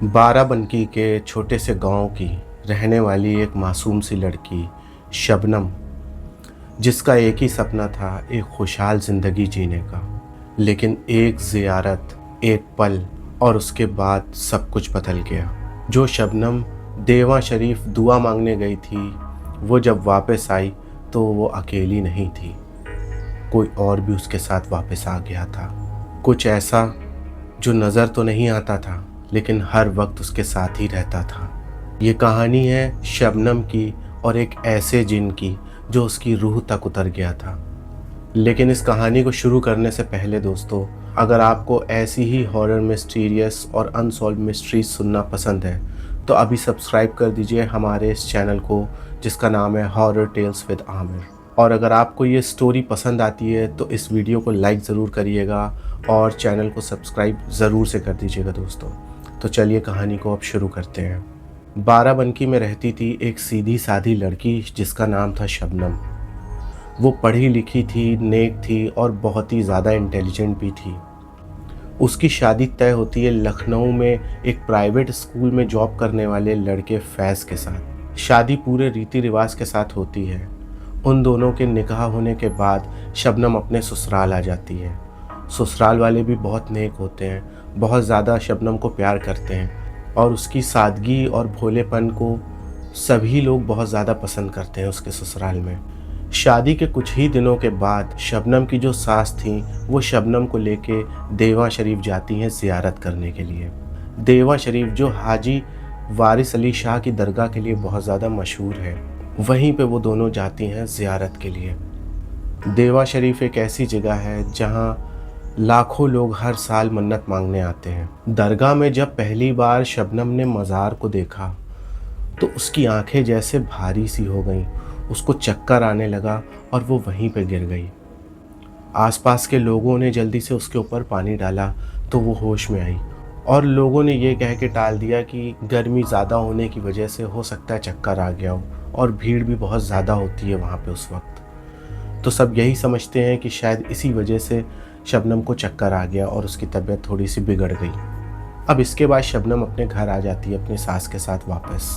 बाराबंकी के छोटे से गांव की रहने वाली एक मासूम सी लड़की शबनम, जिसका एक ही सपना था एक खुशहाल ज़िंदगी जीने का। लेकिन एक ज़ियारत, एक पल और उसके बाद सब कुछ बदल गया। जो शबनम देवा शरीफ दुआ मांगने गई थी, वो जब वापस आई तो वो अकेली नहीं थी, कोई और भी उसके साथ वापस आ गया था। कुछ ऐसा जो नज़र तो नहीं आता था, लेकिन हर वक्त उसके साथ ही रहता था। ये कहानी है शबनम की और एक ऐसे जिन की जो उसकी रूह तक उतर गया था। लेकिन इस कहानी को शुरू करने से पहले दोस्तों, अगर आपको ऐसी ही हॉरर, मिस्टीरियस और अनसॉल्व मिस्ट्रीज सुनना पसंद है तो अभी सब्सक्राइब कर दीजिए हमारे इस चैनल को, जिसका नाम है हॉरर टेल्स विद आमिर। और अगर आपको ये स्टोरी पसंद आती है तो इस वीडियो को लाइक ज़रूर करिएगा और चैनल को सब्सक्राइब ज़रूर से कर दीजिएगा दोस्तों। तो चलिए कहानी को अब शुरू करते हैं। बाराबंकी में रहती थी एक सीधी सादी लड़की जिसका नाम था शबनम। वो पढ़ी लिखी थी, नेक थी और बहुत ही ज़्यादा इंटेलिजेंट भी थी। उसकी शादी तय होती है लखनऊ में एक प्राइवेट स्कूल में जॉब करने वाले लड़के फैज़ के साथ। शादी पूरे रीति रिवाज के साथ होती है। उन दोनों के निकाह होने के बाद शबनम अपने ससुराल आ जाती है। ससुराल वाले भी बहुत नेक होते हैं, बहुत ज़्यादा शबनम को प्यार करते हैं और उसकी सादगी और भोलेपन को सभी लोग बहुत ज़्यादा पसंद करते हैं उसके ससुराल में। शादी के कुछ ही दिनों के बाद शबनम की जो सास थी वो शबनम को लेके देवा शरीफ जाती हैं ज़ियारत करने के लिए। देवा शरीफ जो हाजी वारिस अली शाह की दरगाह के लिए बहुत ज़्यादा मशहूर है, वहीं पे वो दोनों जाती हैं ज़ियारत के लिए। देवा शरीफ एक ऐसी जगह है जहाँ लाखों लोग हर साल मन्नत मांगने आते हैं। दरगाह में जब पहली बार शबनम ने मज़ार को देखा तो उसकी आंखें जैसे भारी सी हो गईं, उसको चक्कर आने लगा और वो वहीं पे गिर गई। आसपास के लोगों ने जल्दी से उसके ऊपर पानी डाला तो वो होश में आई और लोगों ने ये कह के टाल दिया कि गर्मी ज़्यादा होने की वजह से हो सकता है चक्कर आ गया हो, और भीड़ भी बहुत ज़्यादा होती है वहाँ पे उस वक्त। तो सब यही समझते हैं कि शायद इसी वजह से शबनम को चक्कर आ गया और उसकी तबीयत थोड़ी सी बिगड़ गई। अब इसके बाद शबनम अपने घर आ जाती है अपनी सास के साथ वापस।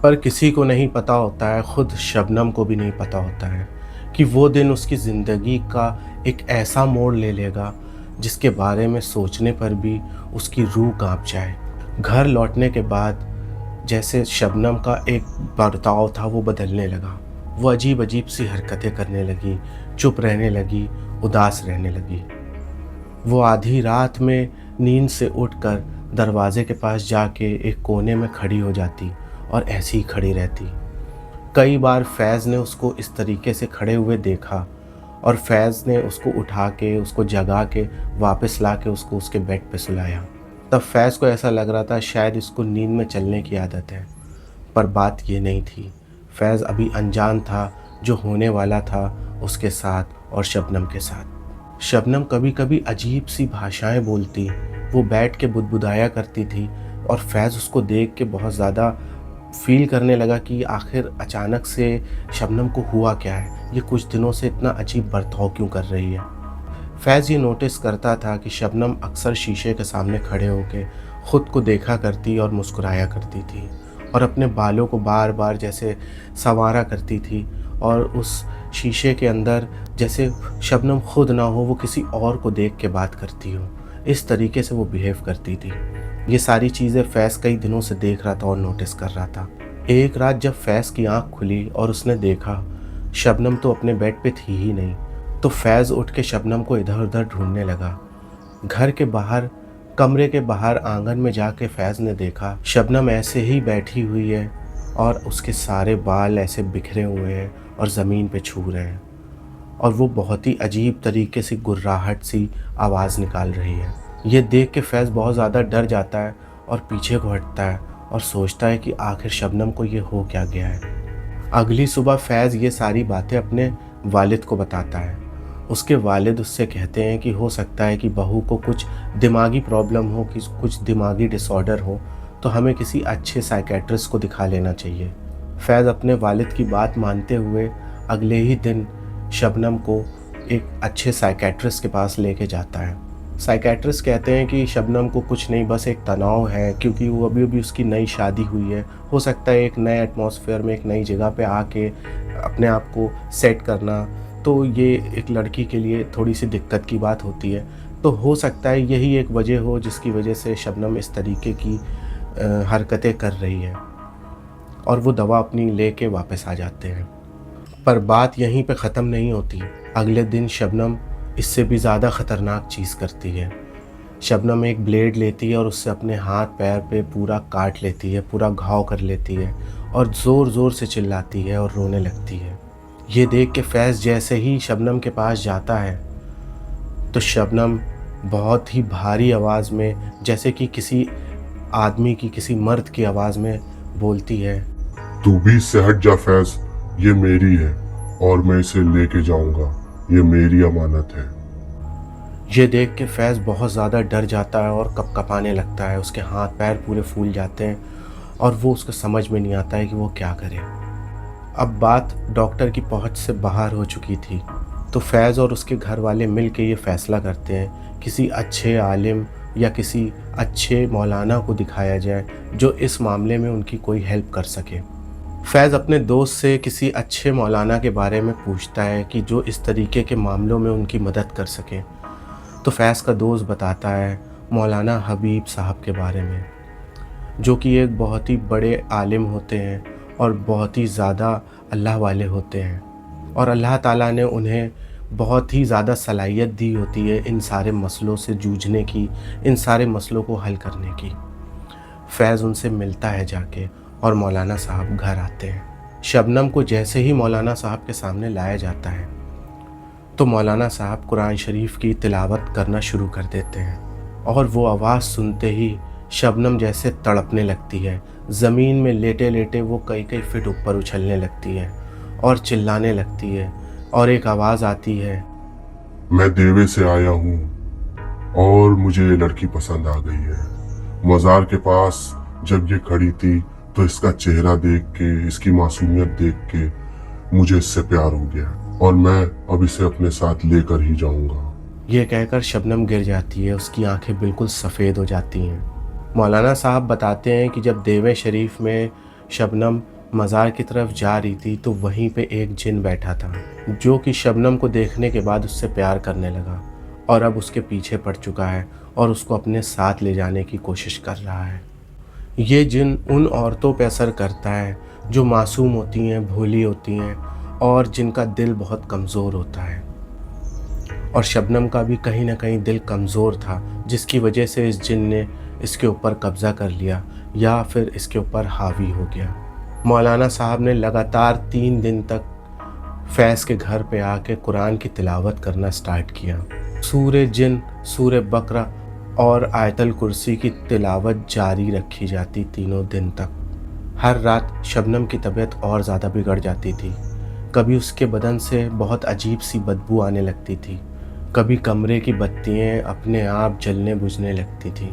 पर किसी को नहीं पता होता है, खुद शबनम को भी नहीं पता होता है कि वो दिन उसकी ज़िंदगी का एक ऐसा मोड़ ले लेगा जिसके बारे में सोचने पर भी उसकी रूह कांप जाए। घर लौटने के बाद जैसे शबनम का एक बर्ताव था वो बदलने लगा। वो अजीब अजीब सी हरकतें करने लगी, चुप रहने लगी, उदास रहने लगी। वो आधी रात में नींद से उठकर दरवाजे के पास जाके एक कोने में खड़ी हो जाती और ऐसी ही खड़ी रहती। कई बार फैज़ ने उसको इस तरीके से खड़े हुए देखा और फैज़ ने उसको उठा के, उसको जगा के वापस ला के उसको उसके बेड पे सुलाया। तब फैज़ को ऐसा लग रहा था शायद इसको नींद में चलने की आदत है, पर बात ये नहीं थी। फैज़ अभी अनजान था जो होने वाला था उसके साथ और शबनम के साथ। शबनम कभी कभी अजीब सी भाषाएं बोलती, वो बैठ के बुदबुदाया करती थी और फैज़ उसको देख के बहुत ज़्यादा फील करने लगा कि आखिर अचानक से शबनम को हुआ क्या है, ये कुछ दिनों से इतना अजीब बर्ताव क्यों कर रही है। फैज़ ये नोटिस करता था कि शबनम अक्सर शीशे के सामने खड़े होकर ख़ुद को देखा करती और मुस्कुराया करती थी और अपने बालों को बार बार जैसे संवारा करती थी और उस शीशे के अंदर जैसे शबनम खुद ना हो, वो किसी और को देख के बात करती हो, इस तरीके से वो बिहेव करती थी। ये सारी चीज़ें फैज़ कई दिनों से देख रहा था और नोटिस कर रहा था। एक रात जब फैज़ की आंख खुली और उसने देखा शबनम तो अपने बेड पे थी ही नहीं, तो फैज़ उठ के शबनम को इधर उधर ढूंढने लगा। घर के बाहर, कमरे के बाहर आंगन में जाके फैज़ ने देखा शबनम ऐसे ही बैठी हुई है और उसके सारे बाल ऐसे बिखरे हुए हैं और ज़मीन पे छू रहे हैं और वो बहुत ही अजीब तरीके से गुर्राहट सी आवाज़ निकाल रही है। ये देख के फैज़ बहुत ज़्यादा डर जाता है और पीछे को हटता है और सोचता है कि आखिर शबनम को ये हो क्या गया है। अगली सुबह फैज़ ये सारी बातें अपने वालिद को बताता है। उसके वालिद उससे कहते हैं कि हो सकता है कि बहू को कुछ दिमागी प्रॉब्लम हो, कि कुछ दिमागी डिसऑर्डर हो, तो हमें किसी अच्छे साइकेट्रिस्ट को दिखा लेना चाहिए। फैज़ अपने वालिद की बात मानते हुए अगले ही दिन शबनम को एक अच्छे साइकेट्रिस्ट के पास लेके जाता है। साइकेट्रिस्ट कहते हैं कि शबनम को कुछ नहीं, बस एक तनाव है, क्योंकि वो अभी-अभी उसकी नई शादी हुई है। हो सकता है एक नए एटमॉस्फेयर में, एक नई जगह पे आके अपने आप को सेट करना, तो ये एक लड़की के लिए थोड़ी-सी दिक्कत की बात होती है। तो हो सकता है यही एक वजह हो जिसकी वजह से शबनम इस तरीके की हरकतें कर रही है, और वो दवा अपनी लेके वापस आ जाते हैं। पर बात यहीं पे ख़त्म नहीं होती। अगले दिन शबनम इससे भी ज़्यादा ख़तरनाक चीज़ करती है। शबनम एक ब्लेड लेती है और उससे अपने हाथ पैर पे पूरा काट लेती है, पूरा घाव कर लेती है, और ज़ोर-ज़ोर से चिल्लाती है और रोने लगती है। ये देख के फैज़ जैसे ही शबनम के पास जाता है, तो शबनम बहुत ही भारी आवाज़ में, जैसे कि किसी आदमी की, किसी मर्द की आवाज़ में बोलती है, तू भी इससे हट जा फैज, ये मेरी है और मैं इसे लेके जाऊंगा, ये मेरी अमानत है। ये देख के फैज़ बहुत ज़्यादा डर जाता है और कँपकँपाने लगता है। उसके हाथ पैर पूरे फूल जाते हैं और वो उसको समझ में नहीं आता है कि वो क्या करे। अब बात डॉक्टर की पहुंच से बाहर हो चुकी थी, तो फैज़ और उसके घर वाले मिल के ये फ़ैसला करते हैं किसी अच्छे आलिम या किसी अच्छे मौलाना को दिखाया जाए जो इस मामले में उनकी कोई हेल्प कर सके। फैज़ अपने दोस्त से किसी अच्छे मौलाना के बारे में पूछता है कि जो इस तरीके के मामलों में उनकी मदद कर सके। तो फैज़ का दोस्त बताता है मौलाना हबीब साहब के बारे में, जो कि एक बहुत ही बड़े आलिम होते हैं और बहुत ही ज़्यादा अल्लाह वाले होते हैं, और अल्लाह ताला ने उन्हें बहुत ही ज़्यादा सलाहियत दी होती है इन सारे मसलों से जूझने की, इन सारे मसलों को हल करने की। फैज़ उनसे मिलता है जाके, और मौलाना साहब घर आते हैं। शबनम को जैसे ही मौलाना साहब के सामने लाया जाता है, तो मौलाना साहब कुरान शरीफ की तिलावत करना शुरू कर देते हैं, और वो आवाज़ सुनते ही शबनम जैसे तड़पने लगती है। ज़मीन में लेटे लेटे वो कई कई फिट ऊपर उछलने लगती है और चिल्लाने लगती है, और एक आवाज़ आती है, मैं देवे से आया हूँ और मुझे ये लड़की पसंद आ गई है। मज़ार के पास जब ये खड़ी थी तो इसका चेहरा देख के, इसकी मासूमियत देख के मुझे इससे प्यार हो गया, और मैं अब इसे अपने साथ लेकर ही जाऊंगा। ये कहकर शबनम गिर जाती है, उसकी आंखें बिल्कुल सफ़ेद हो जाती हैं। मौलाना साहब बताते हैं कि जब देवे शरीफ में शबनम मज़ार की तरफ जा रही थी, तो वहीं पे एक जिन बैठा था, जो कि शबनम को देखने के बाद उससे प्यार करने लगा, और अब उसके पीछे पड़ चुका है और उसको अपने साथ ले जाने की कोशिश कर रहा है। ये जिन उन औरतों पे असर करता है जो मासूम होती हैं, भोली होती हैं, और जिनका दिल बहुत कमज़ोर होता है। और शबनम का भी कहीं ना कहीं दिल कमज़ोर था, जिसकी वजह से इस जिन ने इसके ऊपर कब्ज़ा कर लिया या फिर इसके ऊपर हावी हो गया। मौलाना साहब ने लगातार 3 दिन तक फैज़ के घर पे आके कुरान की तिलावत करना स्टार्ट किया। सूरे जिन, सूरे बकरा और आयतल कुर्सी की तिलावत जारी रखी जाती तीनों दिन तक। हर रात शबनम की तबीयत और ज़्यादा बिगड़ जाती थी। कभी उसके बदन से बहुत अजीब सी बदबू आने लगती थी, कभी कमरे की बत्तियाँ अपने आप जलने बुझने लगती थी,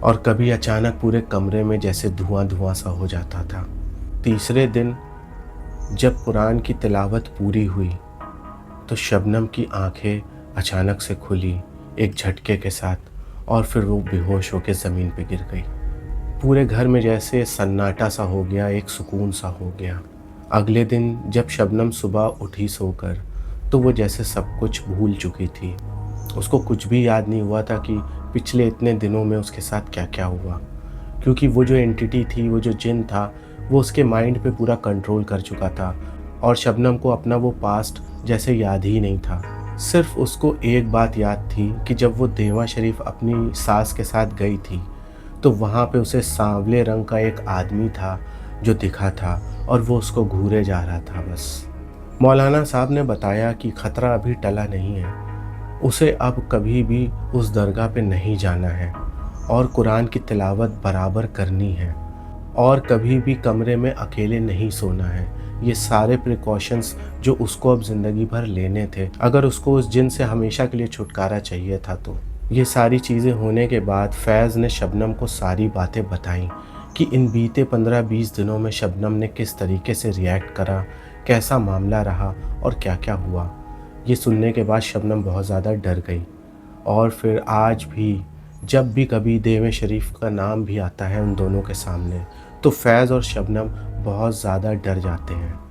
और कभी अचानक पूरे कमरे में जैसे धुआं धुआं सा हो जाता था। तीसरे दिन जब कुरान की तिलावत पूरी हुई, तो शबनम की आंखें अचानक से खुली एक झटके के साथ, और फिर वो बेहोश होकर ज़मीन पे गिर गई। पूरे घर में जैसे सन्नाटा सा हो गया, एक सुकून सा हो गया। अगले दिन जब शबनम सुबह उठी सोकर, तो वो जैसे सब कुछ भूल चुकी थी। उसको कुछ भी याद नहीं हुआ था कि पिछले इतने दिनों में उसके साथ क्या क्या हुआ, क्योंकि वो जो एंटिटी थी, वो जो जिन था, वो उसके माइंड पे पूरा कंट्रोल कर चुका था, और शबनम को अपना वो पास्ट जैसे याद ही नहीं था। सिर्फ उसको एक बात याद थी कि जब वो देवा शरीफ अपनी सास के साथ गई थी, तो वहाँ पे उसे सांवले रंग का एक आदमी था जो दिखा था, और वो उसको घूरे जा रहा था बस। मौलाना साहब ने बताया कि ख़तरा अभी टला नहीं है, उसे अब कभी भी उस दरगाह पे नहीं जाना है, और कुरान की तिलावत बराबर करनी है, और कभी भी कमरे में अकेले नहीं सोना है। ये सारे प्रिकॉशंस जो उसको अब ज़िंदगी भर लेने थे, अगर उसको उस जिन से हमेशा के लिए छुटकारा चाहिए था। तो ये सारी चीज़ें होने के बाद फैज़ ने शबनम को सारी बातें बताईं कि इन बीते 15-20 दिनों में शबनम ने किस तरीके से रिएक्ट करा, कैसा मामला रहा और क्या क्या हुआ। ये सुनने के बाद शबनम बहुत ज़्यादा डर गई, और फिर आज भी जब भी कभी देवें शरीफ का नाम भी आता है उन दोनों के सामने तो फैज़ और शबनम बहुत ज़्यादा डर जाते हैं।